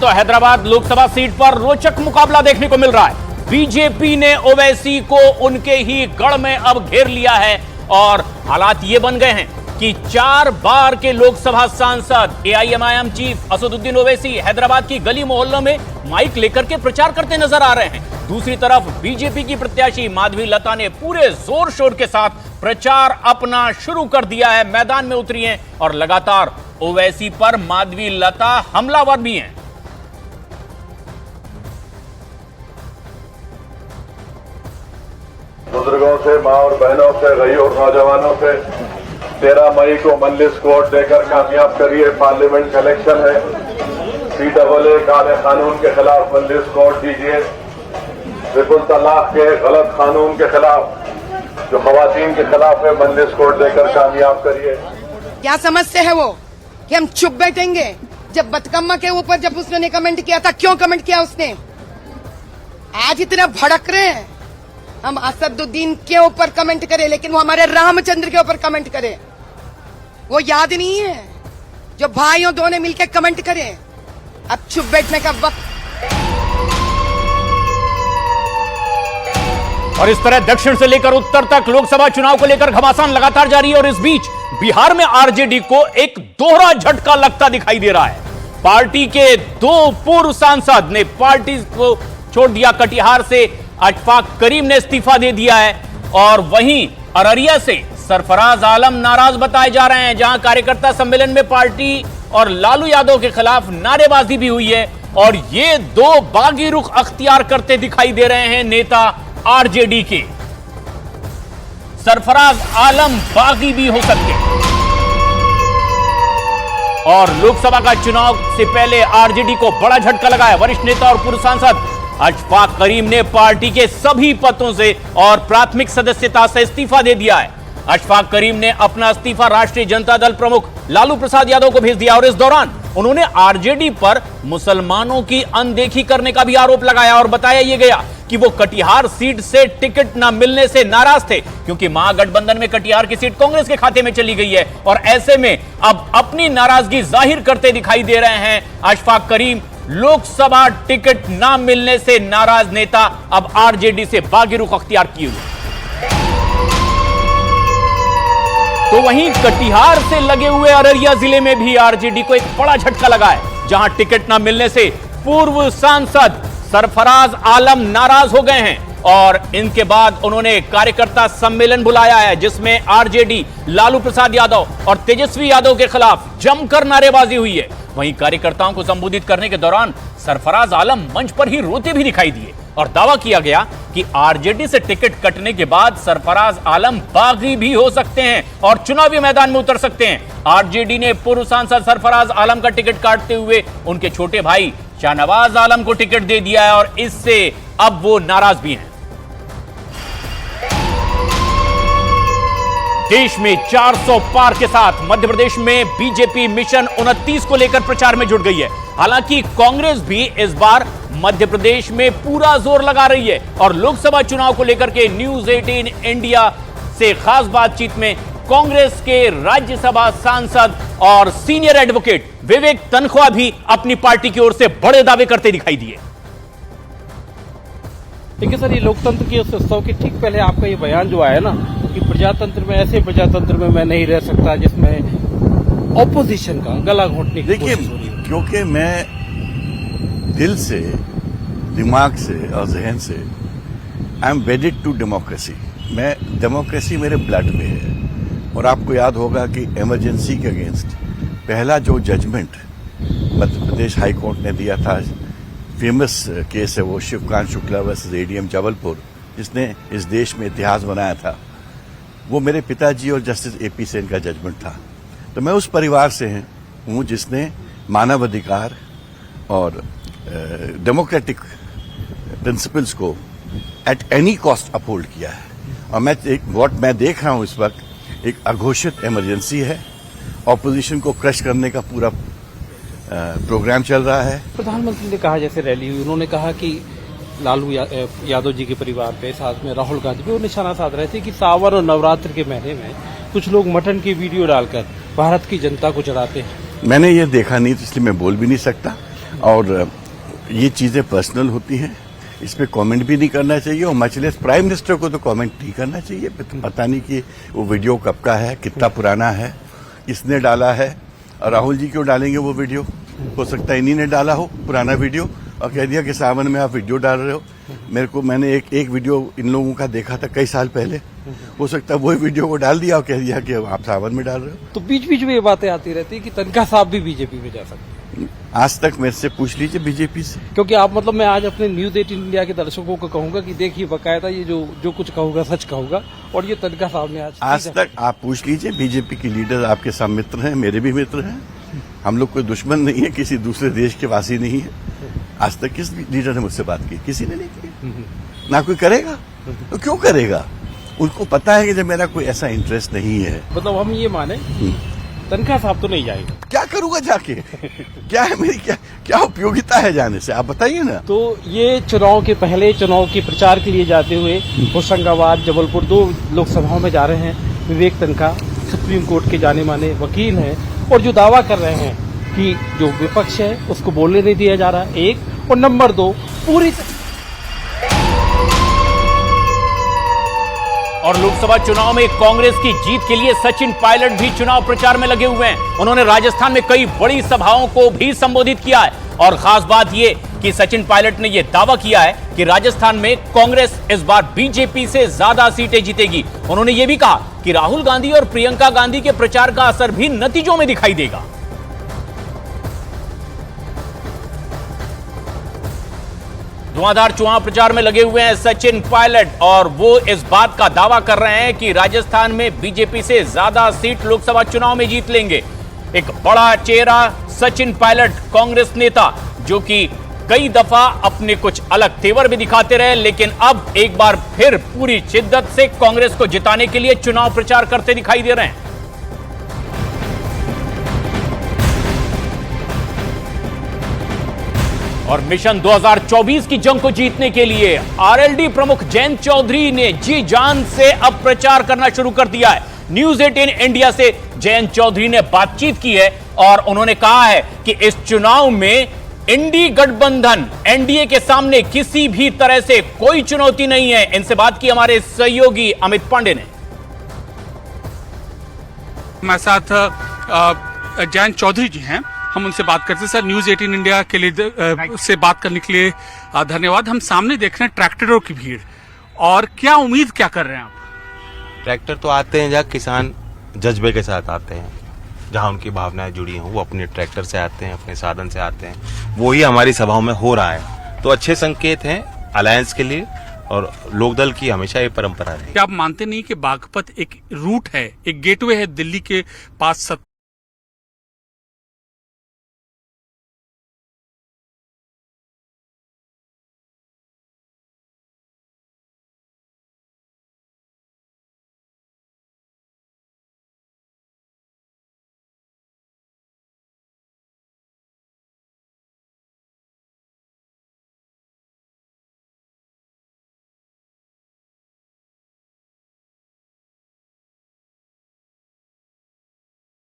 तो हैदराबाद लोकसभा सीट पर रोचक मुकाबला देखने को मिल रहा है। बीजेपी ने ओवैसी को उनके ही गढ़ में अब घेर लिया है और हालात ये बन गए हैं कि 4 बार के लोकसभा सांसद एआईएमआईएम चीफ असदुद्दीन ओवैसी हैदराबाद की गली मोहल्लों में माइक लेकर के प्रचार करते नजर आ रहे हैं। दूसरी तरफ बीजेपी की प्रत्याशी माधवी लता ने पूरे जोर शोर के साथ प्रचार अपना शुरू कर दिया है, मैदान में उतरी हैं और लगातार ओवैसी पर माधवी लता हमलावर भी हैं। बुजुर्गों से, मां और बहनों से, गईयों और नौजवानों से 13 मई को मजलिस कोर्ट देकर कामयाब करिए। पार्लियामेंट का इलेक्शन है। CAA काले कानून के खिलाफ मजलिस कोर्ट दीजिए। ट्रिपल तलाक के गलत कानून के खिलाफ जो खवातीन के खिलाफ है, मजलिस कोर्ट देकर कामयाब करिए। क्या समझते हैं वो कि हम चुप बैठेंगे? जब बतकम्मा के ऊपर जब उसने कमेंट किया था, क्यों कमेंट किया उसने? आज इतना भड़क रहे हैं। हम असदुद्दीन के ऊपर कमेंट करें, लेकिन वो हमारे रामचंद्र के ऊपर कमेंट करें। वो याद नहीं है जो भाइयों दोनों मिलकर कमेंट करें। अब चुप बैठने का वक्त। और इस तरह दक्षिण से लेकर उत्तर तक लोकसभा चुनाव को लेकर घमासान लगातार जारी है और इस बीच बिहार में आरजेडी को एक दोहरा झटका लगता दिखाई दे रहा है। पार्टी के 2 पूर्व सांसद ने पार्टी को छोड़ दिया। कटिहार से अशफाक करीम ने इस्तीफा दे दिया है और वहीं अररिया से सरफराज आलम नाराज बताए जा रहे हैं, जहां कार्यकर्ता सम्मेलन में पार्टी और लालू यादव के खिलाफ नारेबाजी भी हुई है और ये 2 बागी रुख अख्तियार करते दिखाई दे रहे हैं नेता आरजेडी के। सरफराज आलम बागी भी हो सकते हैं और लोकसभा का चुनाव से पहले आरजेडी को बड़ा झटका लगा है। वरिष्ठ नेता और पूर्व सांसद अशफाक करीम ने पार्टी के सभी पदों से और प्राथमिक सदस्यता से इस्तीफा दे दिया है। अशफाक करीम ने अपना इस्तीफा राष्ट्रीय जनता दल प्रमुख लालू प्रसाद यादव को भेज दिया और इस दौरान उन्होंने आरजेडी पर मुसलमानों की अनदेखी करने का भी आरोप लगाया और बताया यह गया कि वो कटिहार सीट से टिकट न मिलने से नाराज थे, क्योंकि महागठबंधन में कटिहार की सीट कांग्रेस के खाते में चली गई है और ऐसे में अब अपनी नाराजगी जाहिर करते दिखाई दे रहे हैं अशफाक करीम। लोकसभा टिकट ना मिलने से नाराज नेता अब आरजेडी से बागी रुख अख्तियार किए हुए। तो वहीं कटिहार से लगे हुए अररिया जिले में भी आरजेडी को एक बड़ा झटका लगा है, जहां टिकट ना मिलने से पूर्व सांसद सरफराज आलम नाराज हो गए हैं और इनके बाद उन्होंने कार्यकर्ता सम्मेलन बुलाया है, जिसमें आरजेडी लालू प्रसाद यादव और तेजस्वी यादव के खिलाफ जमकर नारेबाजी हुई है। वहीं कार्यकर्ताओं को संबोधित करने के दौरान सरफराज आलम मंच पर ही रोते भी दिखाई दिए और दावा किया गया कि आरजेडी से टिकट कटने के बाद सरफराज आलम बागी भी हो सकते हैं और चुनावी मैदान में उतर सकते हैं। आरजेडी ने पूर्व सांसद सरफराज आलम का टिकट काटते हुए उनके छोटे भाई शाहनवाज आलम को टिकट दे दिया है और इससे अब वो नाराज भी हैं। देश में 400 पार के साथ मध्य प्रदेश में बीजेपी मिशन 29 को लेकर प्रचार में जुट गई है। हालांकि कांग्रेस भी इस बार मध्य प्रदेश में पूरा जोर लगा रही है और लोकसभा चुनाव को लेकर के न्यूज 18 इंडिया से खास बातचीत में कांग्रेस के राज्यसभा सांसद और सीनियर एडवोकेट विवेक तनख्वाह भी अपनी पार्टी की ओर से बड़े दावे करते दिखाई दिए। देखिए सर, ये लोकतंत्र की उस उत्सव के ठीक पहले आपका ये बयान जो आया ना कि प्रजातंत्र में, ऐसे प्रजातंत्र में मैं नहीं रह सकता जिसमें ऑपोजिशन का गला घोटने की कोशिश हो रही है। क्योंकि मैं दिल से, दिमाग से और जहन से I am wedded to democracy. मैं डेमोक्रेसी मेरे ब्लड में है और आपको याद होगा कि इमरजेंसी के अगेंस्ट पहला जो judgement Madhya Pradesh high court ने दिया था, फेमस केस है वो, शिवकांत शुक्ला वर्सेस एडीएम जबलपुर, जिसने इस देश में इतिहास बनाया था, वो मेरे पिताजी और जस्टिस एपी सेन का जजमेंट था। तो मैं उस परिवार से हूँ जिसने मानवाधिकार और डेमोक्रेटिक प्रिंसिपल्स को एट एनी कॉस्ट अपहोल्ड किया है और मैं देख रहा हूँ इस वक्त एक अघोषित इमरजेंसी है। ऑपोजिशन को क्रश करने का पूरा प्रोग्राम चल रहा है। प्रधानमंत्री ने कहा, जैसे रैली हुई, उन्होंने कहा कि लालू यादव जी के परिवार पे, साथ में राहुल गांधी पे वो निशाना साध रहे थे कि सावन और नवरात्र के महीने में कुछ लोग मटन की वीडियो डालकर भारत की जनता को चढ़ाते हैं। मैंने ये देखा नहीं, तो इसलिए मैं बोल भी नहीं सकता। और ये चीजें पर्सनल होती हैं, इस पे कमेंट भी नहीं करना चाहिए और मचलेस प्राइम मिनिस्टर को तो कमेंट नहीं करना चाहिए। पता नहीं कि वो वीडियो कब का है, कितना पुराना है, किसने डाला है, और राहुल जी क्यों डालेंगे वो वीडियो? हो सकता है इन्हीं ने डाला हो पुराना वीडियो और कह दिया कि सावन में आप वीडियो डाल रहे हो। मैंने एक वीडियो इन लोगों का देखा था कई साल पहले, हो सकता है वही वीडियो को डाल दिया और कह दिया कि आप सावन में डाल रहे हो। तो बीच बीच में ये बातें आती रहती है कि तनखा साहब भी बीजेपी में जा सकते हैं। आज तक मेरे से पूछ लीजिए बीजेपी से, क्योंकि आप मतलब मैं आज अपने न्यूज 18 इंडिया के दर्शकों को कहूंगा कि देखिए बकायदा ये जो कुछ कहूंगा सच कहूंगा, और ये तनखा साहब ने आज तक आप पूछ लीजिए बीजेपी के लीडर आपके सब मित्र हैं, मेरे भी मित्र हैं, हम लोग कोई दुश्मन नहीं है, किसी दूसरे देश के वासी नहीं है। आज तक किस लीडर ने मुझसे बात की? किसी ने नहीं की, ना कोई करेगा। तो क्यों करेगा? उनको पता है कि जब मेरा कोई ऐसा इंटरेस्ट नहीं है। मतलब हम ये माने तनखा साहब तो नहीं जाएंगे। क्या करूंगा जाके? क्या है मेरी क्या उपयोगिता है जाने से? आप बताइए ना। तो ये चुनाव के पहले चुनाव के प्रचार के लिए जाते हुए होशंगाबाद, जबलपुर 2 लोकसभाओं में जा रहे हैं विवेक तनखा, सुप्रीम कोर्ट के जाने माने वकील हैं, और जो दावा कर रहे हैं कि जो विपक्ष है उसको बोलने नहीं दिया जा रहा, 1, और नंबर 2 पूरी। और लोकसभा चुनाव में कांग्रेस की जीत के लिए सचिन पायलट भी चुनाव प्रचार में लगे हुए हैं। उन्होंने राजस्थान में कई बड़ी सभाओं को भी संबोधित किया है, और खास बात यह कि सचिन पायलट ने यह दावा किया है कि राजस्थान में कांग्रेस इस बार बीजेपी से ज्यादा सीटें जीतेगी। उन्होंने यह भी कहा कि राहुल गांधी और प्रियंका गांधी के प्रचार का असर भी नतीजों में दिखाई देगा। धुआंधार चुनाव प्रचार में लगे हुए हैं सचिन पायलट, और वो इस बात का दावा कर रहे हैं कि राजस्थान में बीजेपी से ज्यादा सीट लोकसभा चुनाव में जीत लेंगे। एक बड़ा चेहरा सचिन पायलट, कांग्रेस नेता, जो कि कई दफा अपने कुछ अलग तेवर भी दिखाते रहे, लेकिन अब एक बार फिर पूरी शिद्दत से कांग्रेस को जिताने के लिए चुनाव प्रचार करते दिखाई दे रहे हैं। और मिशन 2024 की जंग को जीतने के लिए आरएलडी प्रमुख जयंत चौधरी ने जी जान से अब प्रचार करना शुरू कर दिया है। न्यूज 18 इंडिया से जयंत चौधरी ने बातचीत की है और उन्होंने कहा है कि इस चुनाव में इंडी गठबंधन एनडीए के सामने किसी भी तरह से कोई चुनौती नहीं है। इनसे बात की हमारे सहयोगी अमित पांडे ने। हमारे साथ जयंत चौधरी जी हैं, हम उनसे बात करते हैं। सर, न्यूज 18 इंडिया के लिए से बात करने के लिए धन्यवाद। हम सामने देख रहे हैं ट्रैक्टरों की भीड़, और क्या उम्मीद क्या कर रहे हैं आप? ट्रैक्टर तो आते हैं जहाँ किसान जज्बे के साथ आते हैं, जहाँ उनकी भावनाएं जुड़ी हैं, वो अपने ट्रैक्टर से आते हैं, अपने साधन से आते हैं। वो ही हमारी सभाओं में हो रहा है, तो अच्छे संकेत हैं अलायंस के लिए, और लोकदल की हमेशा ये परंपरा रही। क्या आप मानते नहीं कि बागपत एक रूट है, एक गेटवे है दिल्ली के पास